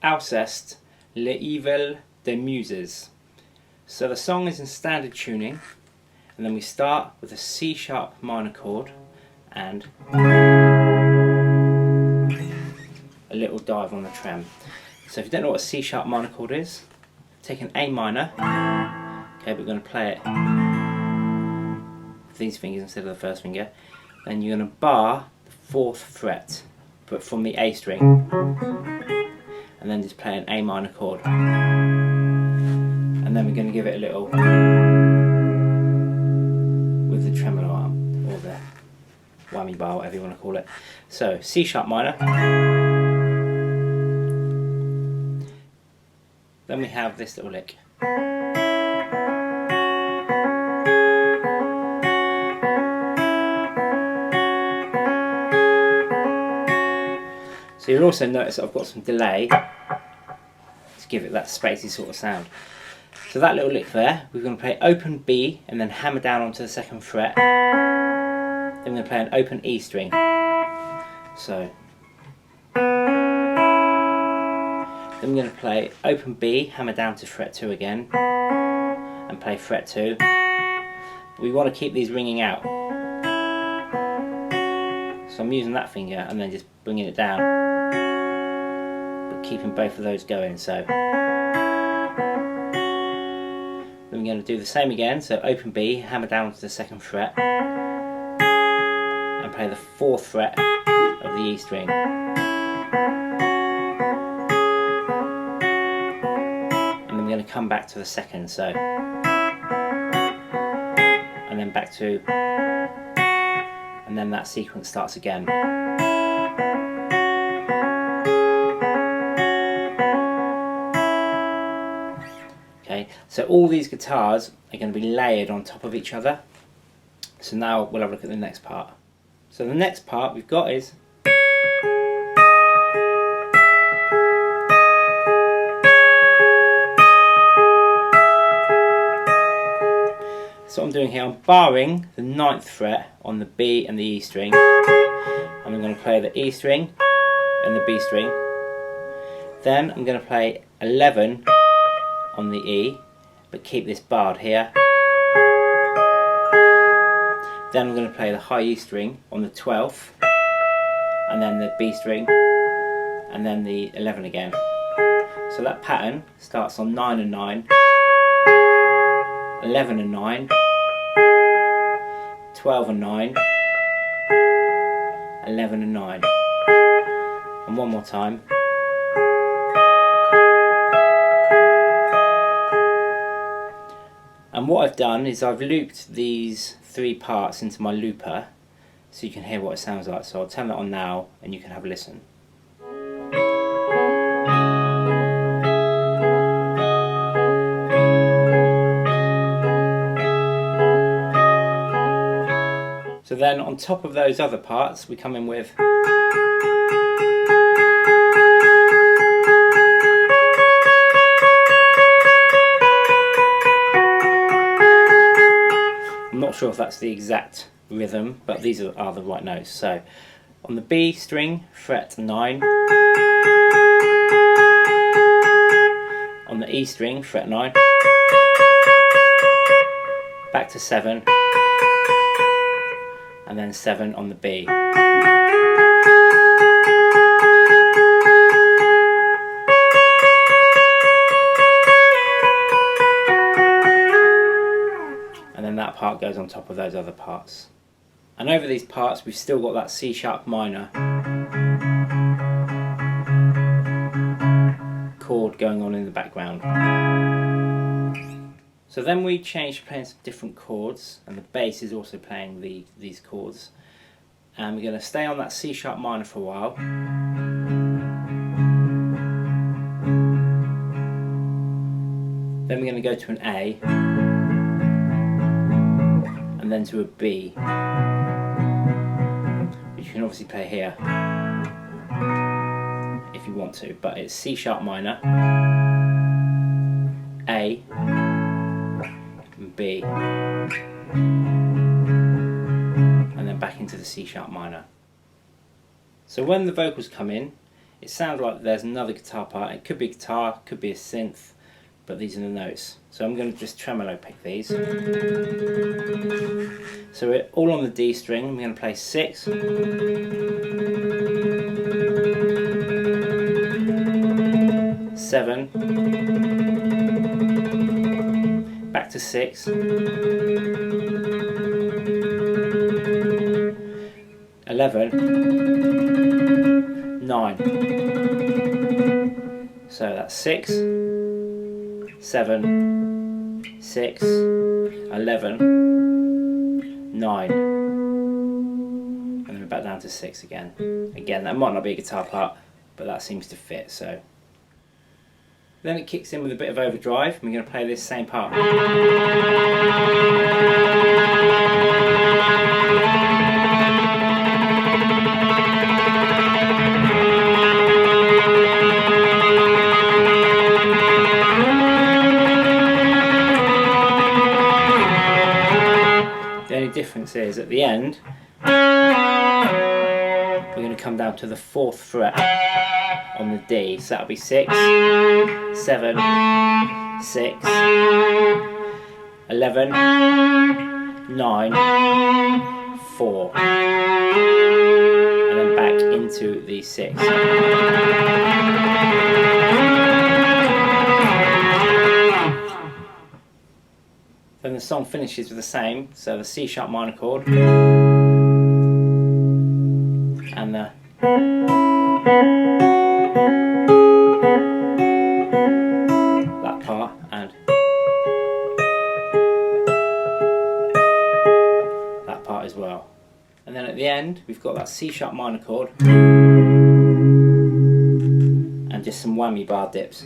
Alcest, L'Evil des Muses. So the song is in standard tuning, and then we start with a C sharp minor chord and a little dive on the trem. So if you don't know what a C sharp minor chord is, take an A minor, okay, we're going to play it with these fingers instead of the first finger, then you're going to bar the 4th fret, but from the A string, and then just play an A minor chord, and then we're going to give it a little with the tremolo arm, or the whammy bar, whatever you want to call it. So C sharp minor, then we have this little lick. So you'll also notice that I've got some delay to give it that spacey sort of sound. So that little lick there, we're going to play open B and then hammer down onto the 2nd fret. Then we're going to play an open E string. So then we're going to play open B, hammer down to fret 2 again, and play fret 2. We want to keep these ringing out. So I'm using that finger and then just bringing it down, but keeping both of those going. So then we're going to do the same again. So open B, hammer down to the 2nd fret, and play the 4th fret of the E string. And then we're going to come back to the 2nd, so, and then back to, and then that sequence starts again. Okay, so all these guitars are going to be layered on top of each other. So now we'll have a look at the next part. So the next part we've got is so what I'm doing here, I'm barring the 9th fret on the B and the E string, and I'm going to play the E string and the B string. Then I'm going to play 11 on the E, but keep this barred here. Then I'm going to play the high E string on the 12th, and then the B string, and then the 11 again. So that pattern starts on 9 and 9, 11 and 9, 12 and 9, 11 and 9. And one more time. And what I've done is I've looped these 3 parts into my looper so you can hear what it sounds like. So I'll turn that on now and you can have a listen. So then on top of those other parts we come in with I'm not sure if that's the exact rhythm, but these are the right notes. So on the B string, fret 9. On the E string, fret 9. Back to 7. And then 7 on the B. And then that part goes on top of those other parts. And over these parts we've still got that C sharp minor chord going on in the background. So then we change to playing some different chords, and the bass is also playing these chords. And we're going to stay on that C sharp minor for a while. Then we're going to go to an A, and then to a B, which you can obviously play here if you want to, but it's C sharp minor, A, and B, and then back into the C sharp minor. So when the vocals come in, it sounds like there's another guitar part. It could be guitar, could be a synth, but these are the notes. So I'm going to just tremolo pick these. So we're all on the D string. I'm going to play 6, 7, back to 6, 11, 9. So that's 6, 7, 6, 11, 9. And then we're back down to 6 again. Again, that might not be a guitar part, but that seems to fit. So then it kicks in with a bit of overdrive. We're going to play this same part. The only difference is at the end we're going to come down to the 4th fret on the D, so that'll be 6, 7, 6, 11, 9, 4, and then back into the 6. Then the song finishes with the same, so the C sharp minor chord and the that part and that part as well. And then at the end we've got that C sharp minor chord and just some whammy bar dips.